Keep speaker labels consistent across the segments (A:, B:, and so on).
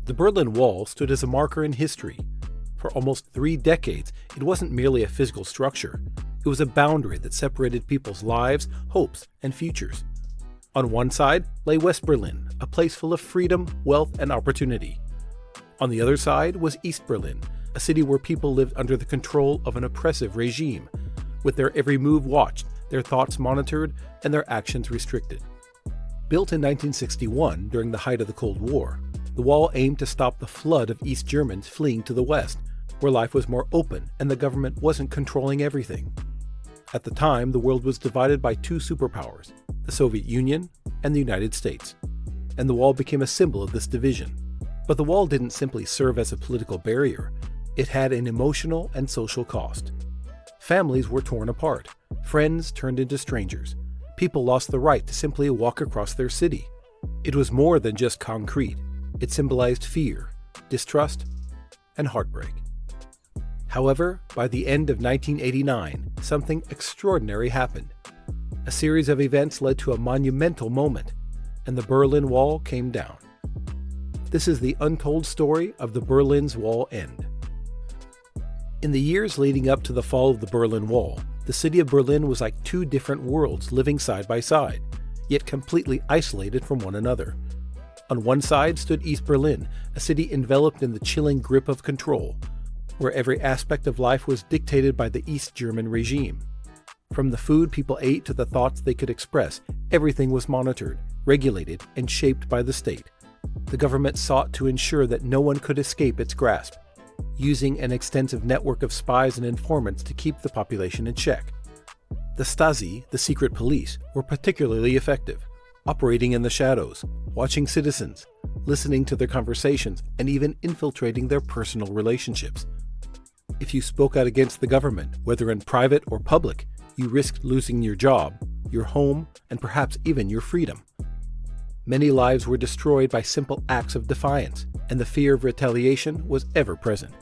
A: The Berlin Wall stood as a marker in history. For almost 3 decades, it wasn't merely a physical structure. It was a boundary that separated people's lives, hopes, and futures. On one side lay West Berlin, a place full of freedom, wealth, and opportunity. On the other side was East Berlin, a city where people lived under the control of an oppressive regime, with their every move watched, their thoughts monitored, and their actions restricted. Built in 1961 during the height of the Cold War, the wall aimed to stop the flood of East Germans fleeing to the West, where life was more open and the government wasn't controlling everything. At the time, the world was divided by 2 superpowers, the Soviet Union and the United States, and the wall became a symbol of this division. But the wall didn't simply serve as a political barrier. It had an emotional and social cost. Families were torn apart. Friends turned into strangers. People lost the right to simply walk across their city. It was more than just concrete. It symbolized fear, distrust, and heartbreak. However, by the end of 1989, something extraordinary happened. A series of events led to a monumental moment, and the Berlin Wall came down. This is the untold story of the Berlin's Wall end. In the years leading up to the fall of the Berlin Wall, the city of Berlin was like 2 different worlds living side by side, yet completely isolated from one another. On one side stood East Berlin, a city enveloped in the chilling grip of control, where every aspect of life was dictated by the East German regime. From the food people ate to the thoughts they could express, everything was monitored, regulated, and shaped by the state. The government sought to ensure that no one could escape its grasp, using an extensive network of spies and informants to keep the population in check. The Stasi, the secret police, were particularly effective, operating in the shadows, watching citizens, listening to their conversations, and even infiltrating their personal relationships. If you spoke out against the government, whether in private or public, you risked losing your job, your home, and perhaps even your freedom. Many lives were destroyed by simple acts of defiance, and the fear of retaliation was ever present.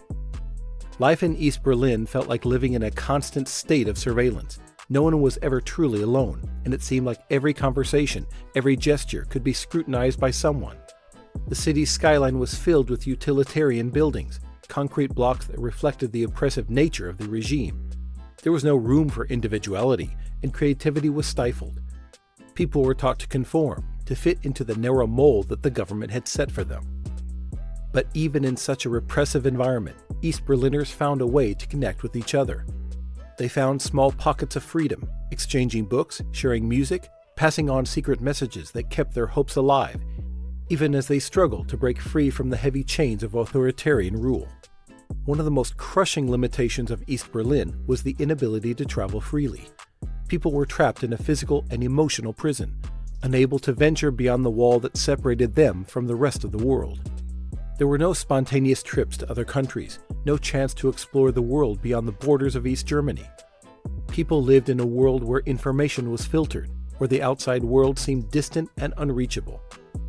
A: Life in East Berlin felt like living in a constant state of surveillance. No one was ever truly alone, and it seemed like every conversation, every gesture could be scrutinized by someone. The city's skyline was filled with utilitarian buildings, concrete blocks that reflected the oppressive nature of the regime. There was no room for individuality, and creativity was stifled. People were taught to conform, to fit into the narrow mold that the government had set for them. But even in such a repressive environment, East Berliners found a way to connect with each other. They found small pockets of freedom, exchanging books, sharing music, passing on secret messages that kept their hopes alive, even as they struggled to break free from the heavy chains of authoritarian rule. One of the most crushing limitations of East Berlin was the inability to travel freely. People were trapped in a physical and emotional prison, unable to venture beyond the wall that separated them from the rest of the world. There were no spontaneous trips to other countries, no chance to explore the world beyond the borders of East Germany. People lived in a world where information was filtered, where the outside world seemed distant and unreachable.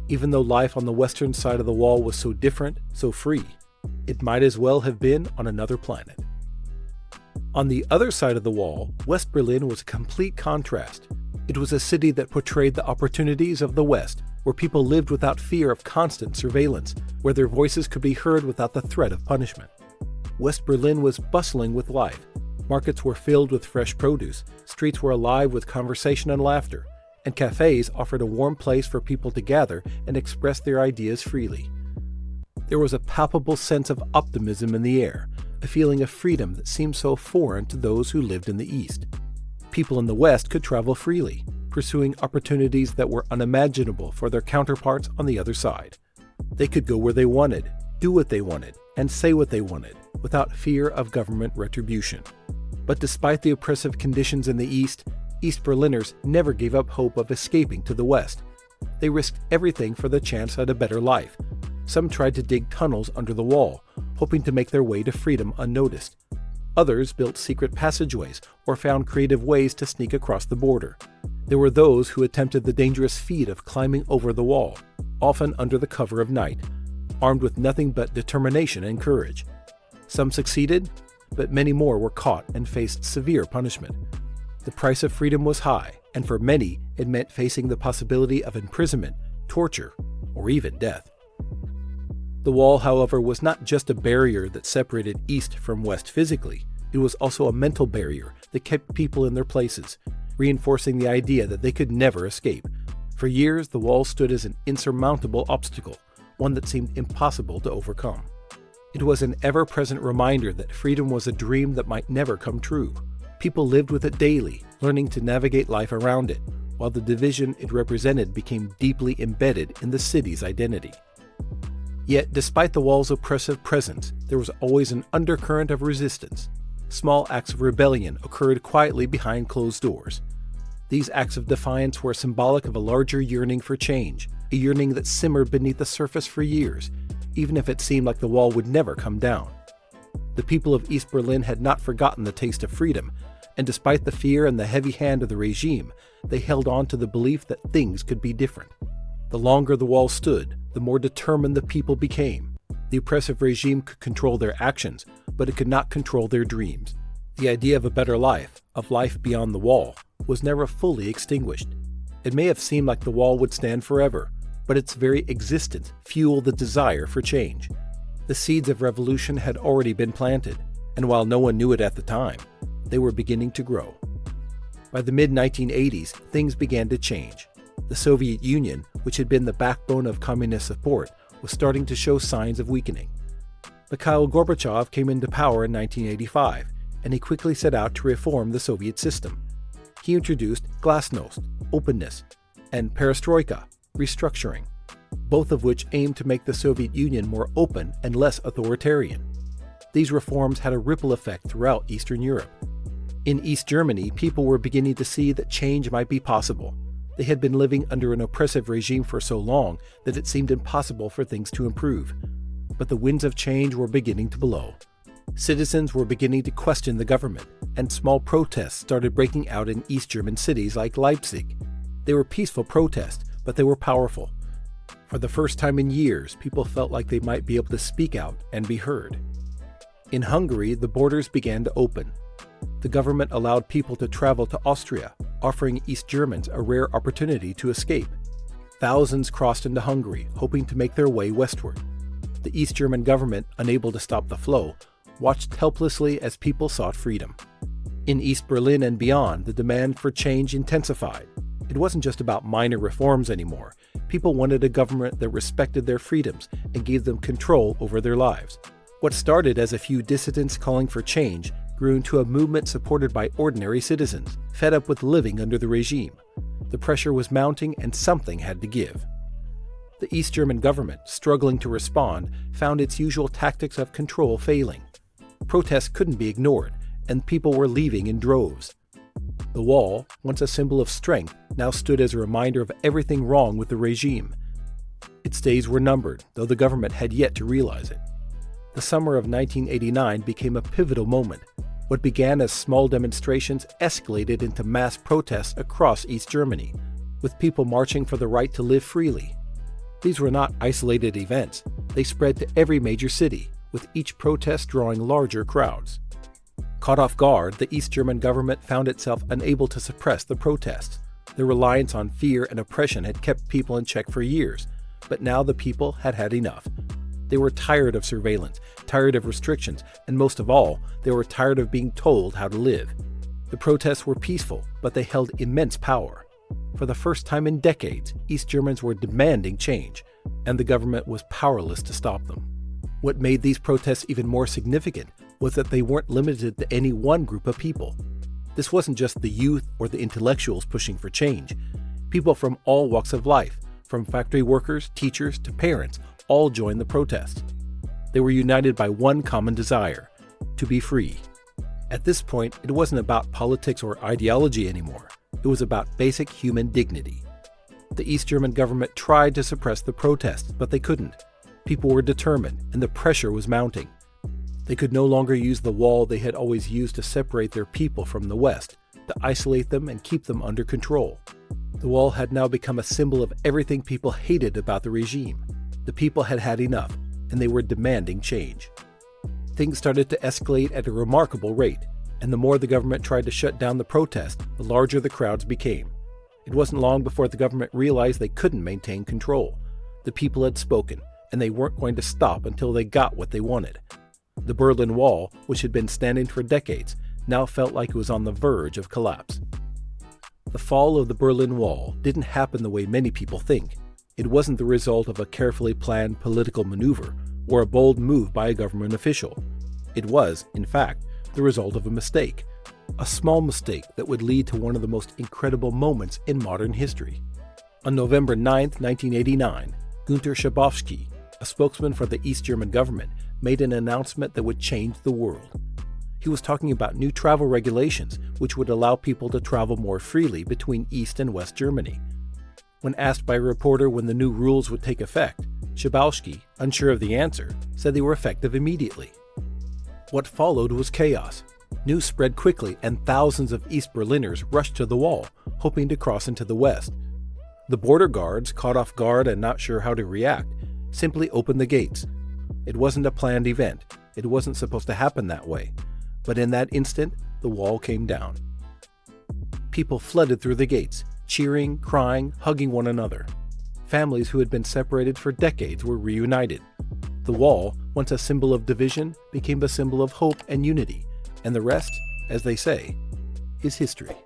A: Even though life on the western side of the wall was so different, so free, it might as well have been on another planet. On the other side of the wall, West Berlin was a complete contrast. It was a city that portrayed the opportunities of the West, where people lived without fear of constant surveillance, where their voices could be heard without the threat of punishment. West Berlin was bustling with life. Markets were filled with fresh produce, streets were alive with conversation and laughter, and cafes offered a warm place for people to gather and express their ideas freely. There was a palpable sense of optimism in the air, a feeling of freedom that seemed so foreign to those who lived in the East. People in the West could travel freely, pursuing opportunities that were unimaginable for their counterparts on the other side. They could go where they wanted, do what they wanted, and say what they wanted, without fear of government retribution. But despite the oppressive conditions in the East, East Berliners never gave up hope of escaping to the West. They risked everything for the chance at a better life. Some tried to dig tunnels under the wall, hoping to make their way to freedom unnoticed. Others built secret passageways or found creative ways to sneak across the border. There were those who attempted the dangerous feat of climbing over the wall, often under the cover of night, armed with nothing but determination and courage. Some succeeded, but many more were caught and faced severe punishment. The price of freedom was high, and for many it meant facing the possibility of imprisonment, torture, or even death. The wall, however, was not just a barrier that separated East from West physically. It was also a mental barrier that kept people in their places, reinforcing the idea that they could never escape. For years, the wall stood as an insurmountable obstacle, one that seemed impossible to overcome. It was an ever-present reminder that freedom was a dream that might never come true. People lived with it daily, learning to navigate life around it, while the division it represented became deeply embedded in the city's identity. Yet, despite the wall's oppressive presence, there was always an undercurrent of resistance. Small acts of rebellion occurred quietly behind closed doors. These acts of defiance were symbolic of a larger yearning for change, a yearning that simmered beneath the surface for years, even if it seemed like the wall would never come down. The people of East Berlin had not forgotten the taste of freedom, and despite the fear and the heavy hand of the regime, they held on to the belief that things could be different. The longer the wall stood, the more determined the people became. The oppressive regime could control their actions, but it could not control their dreams. The idea of a better life, of life beyond the wall, was never fully extinguished. It may have seemed like the wall would stand forever, but its very existence fueled the desire for change. The seeds of revolution had already been planted, and while no one knew it at the time, they were beginning to grow. By the mid-1980s, things began to change. The Soviet Union, which had been the backbone of communist support, was starting to show signs of weakening. Mikhail Gorbachev came into power in 1985, and he quickly set out to reform the Soviet system. He introduced glasnost, openness, and perestroika, restructuring, both of which aimed to make the Soviet Union more open and less authoritarian. These reforms had a ripple effect throughout Eastern Europe. In East Germany, people were beginning to see that change might be possible. They had been living under an oppressive regime for so long that it seemed impossible for things to improve. But the winds of change were beginning to blow. Citizens were beginning to question the government, and small protests started breaking out in East German cities like Leipzig. They were peaceful protests, but they were powerful. For the first time in years, people felt like they might be able to speak out and be heard. In Hungary, the borders began to open. The government allowed people to travel to Austria, offering East Germans a rare opportunity to escape. Thousands crossed into Hungary, hoping to make their way westward. The East German government, unable to stop the flow, watched helplessly as people sought freedom. In East Berlin and beyond, the demand for change intensified. It wasn't just about minor reforms anymore. People wanted a government that respected their freedoms and gave them control over their lives. What started as a few dissidents calling for change grew into a movement supported by ordinary citizens, fed up with living under the regime. The pressure was mounting and something had to give. The East German government, struggling to respond, found its usual tactics of control failing. Protests couldn't be ignored, and people were leaving in droves. The wall, once a symbol of strength, now stood as a reminder of everything wrong with the regime. Its days were numbered, though the government had yet to realize it. The summer of 1989 became a pivotal moment. What began as small demonstrations escalated into mass protests across East Germany, with people marching for the right to live freely. These were not isolated events. They spread to every major city, with each protest drawing larger crowds. Caught off guard, the East German government found itself unable to suppress the protests. Their reliance on fear and oppression had kept people in check for years, but now the people had had enough. They were tired of surveillance, tired of restrictions, and most of all, they were tired of being told how to live. The protests were peaceful, but they held immense power. For the first time in decades, East Germans were demanding change, and the government was powerless to stop them. What made these protests even more significant was that they weren't limited to any one group of people. This wasn't just the youth or the intellectuals pushing for change. People from all walks of life, from factory workers, teachers, to parents, all joined the protests. They were united by one common desire: to be free. At this point, it wasn't about politics or ideology anymore. It was about basic human dignity. The East German government tried to suppress the protests, but they couldn't. People were determined, and the pressure was mounting. They could no longer use the wall they had always used to separate their people from the West, to isolate them and keep them under control. The wall had now become a symbol of everything people hated about the regime. The people had had enough, and they were demanding change. Things started to escalate at a remarkable rate, and the more the government tried to shut down the protest, the larger the crowds became. It wasn't long before the government realized they couldn't maintain control. The people had spoken, and they weren't going to stop until they got what they wanted. The Berlin Wall, which had been standing for decades, now felt like it was on the verge of collapse. The fall of the Berlin Wall didn't happen the way many people think. It wasn't the result of a carefully planned political maneuver or a bold move by a government official. It was, in fact, the result of a mistake. A small mistake that would lead to one of the most incredible moments in modern history. On November 9, 1989, Günter Schabowski, a spokesman for the East German government, made an announcement that would change the world. He was talking about new travel regulations which would allow people to travel more freely between East and West Germany. When asked by a reporter when the new rules would take effect, Schabowski, unsure of the answer, said they were effective immediately. What followed was chaos. News spread quickly and thousands of East Berliners rushed to the wall, hoping to cross into the West. The border guards, caught off guard and not sure how to react, simply opened the gates. It wasn't a planned event. It wasn't supposed to happen that way. But in that instant, the wall came down. People flooded through the gates, cheering, crying, hugging one another. Families who had been separated for decades were reunited. The wall, once a symbol of division, became a symbol of hope and unity, and the rest, as they say, is history.